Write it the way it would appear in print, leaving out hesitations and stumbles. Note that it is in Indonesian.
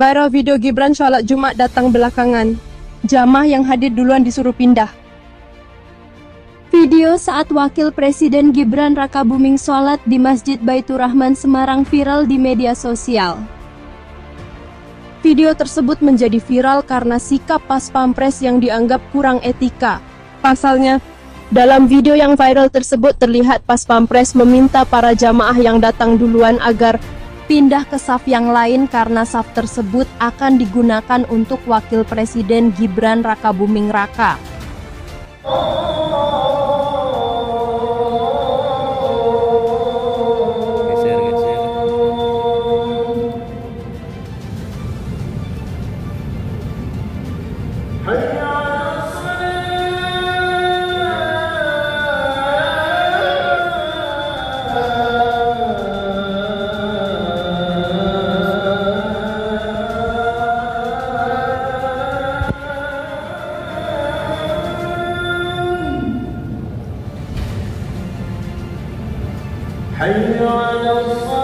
Viral video Gibran sholat Jumat datang belakangan. Jamaah yang hadir duluan disuruh pindah. Video saat Wakil Presiden Gibran Rakabuming sholat di Masjid Baitur Rahman Semarang viral di media sosial. Video tersebut menjadi viral karena sikap Pas Pampres yang dianggap kurang etika. Pasalnya, dalam video yang viral tersebut terlihat Pas Pampres meminta para jamaah yang datang duluan agar pindah ke saf yang lain karena saf tersebut akan digunakan untuk Wakil Presiden Gibran Rakabuming Raka. حي على الصلاة